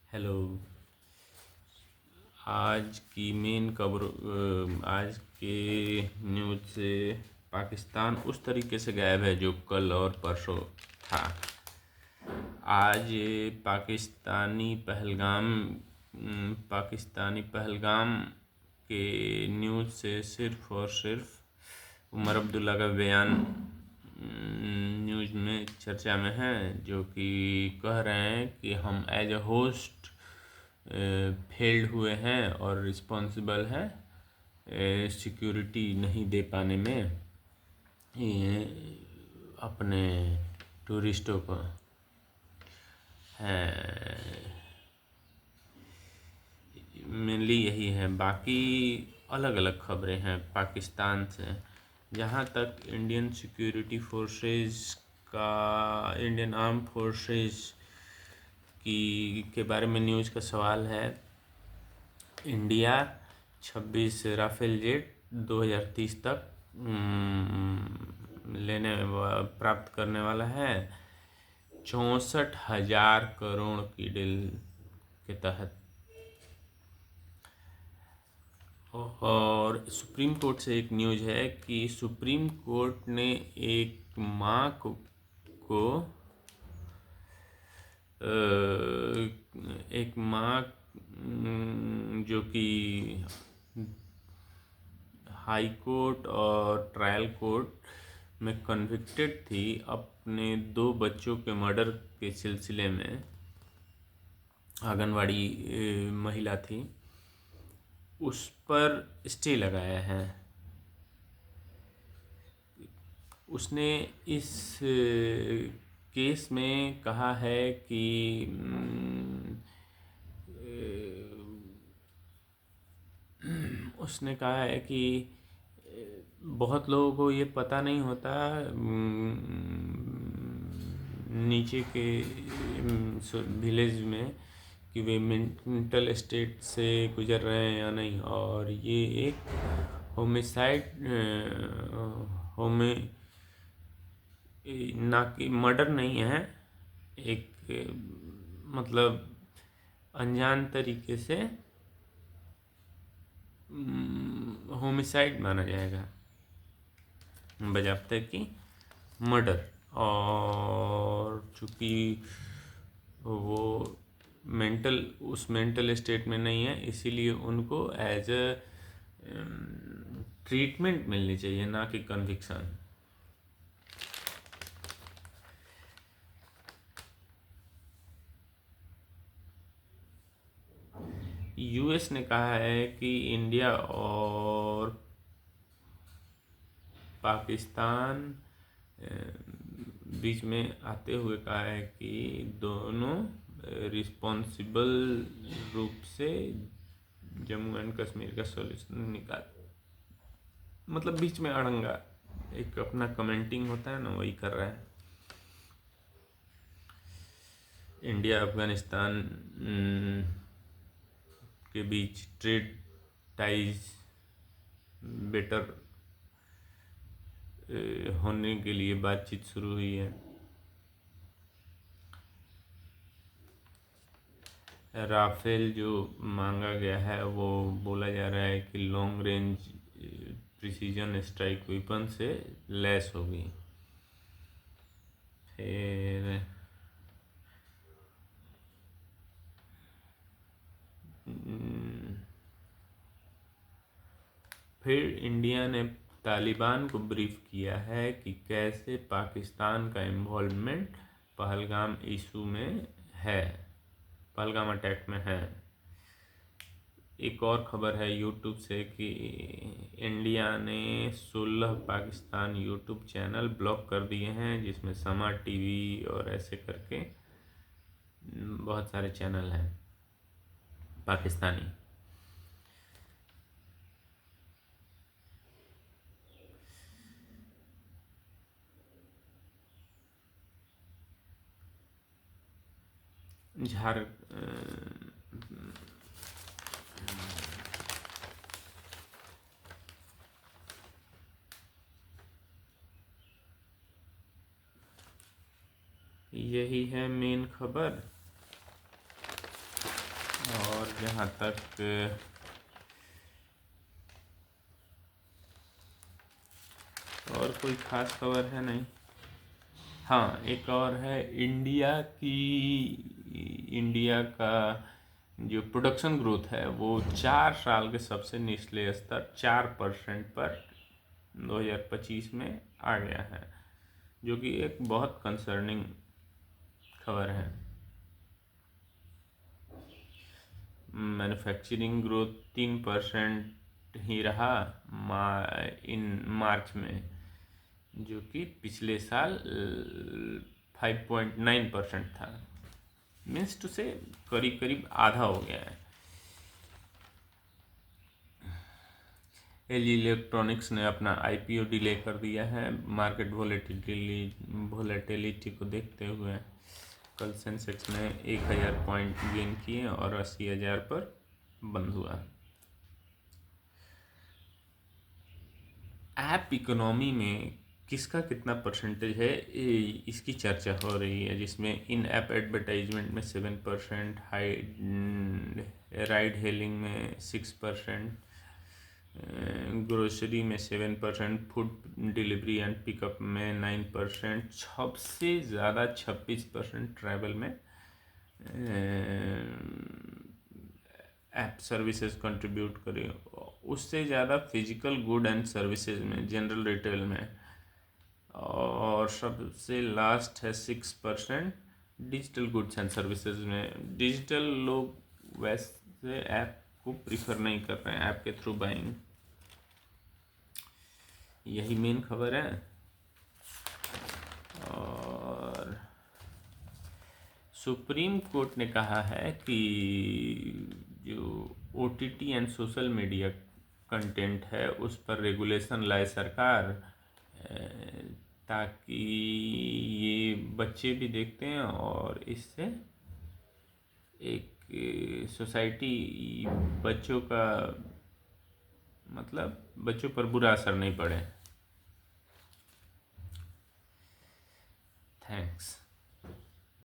Hello. आज की main खबर, आज के न्यूज़ से पाकिस्तान उस तरीके से गायब है जो कल और परसों था। आज पाकिस्तानी पहलगाम के न्यूज़ से सिर्फ़ और सिर्फ उमर अब्दुल्ला का बयान न्यूज़ में चर्चा में है, जो कि कह रहे हैं कि हम एज अ होस्ट फेल्ड हुए हैं और रिस्पॉन्सिबल हैं सिक्योरिटी नहीं दे पाने में अपने टूरिस्टों को हैं। मेनली यही है, बाकी अलग अलग खबरें हैं पाकिस्तान से। जहाँ तक इंडियन सिक्योरिटी फोर्सेस का, इंडियन आर्म फोर्सेस के बारे में न्यूज़ का सवाल है, इंडिया 26 राफेल जेट 2030 तक प्राप्त करने वाला है, 64,000 करोड़ की डील के तहत। और सुप्रीम कोर्ट से एक न्यूज़ है कि सुप्रीम कोर्ट ने एक माँ को एक माँ जो कि हाई कोर्ट और ट्रायल कोर्ट में कन्विक्टेड थी अपने 2 बच्चों के मर्डर के सिलसिले में, आंगनवाड़ी महिला थी, उस पर स्टे लगाया है। उसने इस केस में कहा है कि उसने कहा है कि बहुत लोगों को ये पता नहीं होता नीचे के विलेज में कि वे मेंटल स्टेट से गुजर रहे हैं या नहीं, और ये एक होमिसाइड ना कि मर्डर नहीं है, एक मतलब अनजान तरीके से होमिसाइड माना जाएगा, बजाते कि मर्डर। और चूँकि वो उस मेंटल स्टेट में नहीं है, इसीलिए उनको एज अ ट्रीटमेंट मिलनी चाहिए, ना कि कन्विक्शन। यूएस ने कहा है कि इंडिया और पाकिस्तान बीच में आते हुए कहा है कि दोनों रिस्पॉन्सिबल रूप से जम्मू एंड कश्मीर का सॉल्यूशन निकाल, मतलब बीच में अड़ंगा एक अपना कमेंटिंग होता है ना, वही कर रहा है। इंडिया अफगानिस्तान के बीच ट्रेड टाइज बेटर होने के लिए बातचीत शुरू हुई है। राफेल जो मांगा गया है वो बोला जा रहा है कि long range precision strike weapon से लैस होगी। फिर इंडिया ने तालिबान को ब्रीफ किया है कि कैसे पाकिस्तान का इन्वॉल्वमेंट पहलगाम इशू में है, पहलगाम अटैक में है। एक और ख़बर है यूट्यूब से कि इंडिया ने 16 पाकिस्तान यूट्यूब चैनल ब्लॉक कर दिए हैं, जिसमें समा टीवी और ऐसे करके बहुत सारे चैनल हैं पाकिस्तानी। झार यही है मेन खबर। जहाँ तक और कोई खास खबर है नहीं। हाँ, एक और है इंडिया का जो प्रोडक्शन ग्रोथ है वो 4 साल के सबसे निचले स्तर 4% पर 2025 में आ गया है, जो कि एक बहुत कंसर्निंग खबर है। मैन्युफैक्चरिंग ग्रोथ 3% ही रहा इन मार्च में, जो कि पिछले साल 5.9% था। मीन्स टू से करीब करीब आधा हो गया है। एलजी इलेक्ट्रॉनिक्स ने अपना आईपीओ डिले कर दिया है मार्केट वोलेटिलिटी को देखते हुए। कल सेंसेक्स ने 1000 पॉइंट गेन किए और 80,000 पर बंद हुआ। ऐप इकोनॉमी में किसका कितना परसेंटेज है, इसकी चर्चा हो रही है, जिसमें इन ऐप एडवर्टाइजमेंट में 7%, राइड हेलिंग में 6%, ग्रोसरी में 7%, फूड डिलीवरी एंड पिकअप में 9%, सबसे ज़्यादा 26% ट्रैवल में ऐप सर्विसेज कंट्रीब्यूट करें, उससे ज़्यादा फिजिकल गुड एंड सर्विसेज में, जनरल रिटेल में, और सबसे लास्ट है 6% डिजिटल गुड्स एंड सर्विसेज में। डिजिटल लोग वैसे ऐप को प्रीफर नहीं कर रहे हैं, ऐप के थ्रू बाइंग। यही मेन खबर है। और सुप्रीम कोर्ट ने कहा है कि जो OTT and social media content है उस पर रेगुलेशन लाए सरकार, ताकि ये बच्चे भी देखते हैं और इससे एक सोसाइटी बच्चों का मतलब बच्चों पर बुरा असर नहीं पड़े। थैंक्स।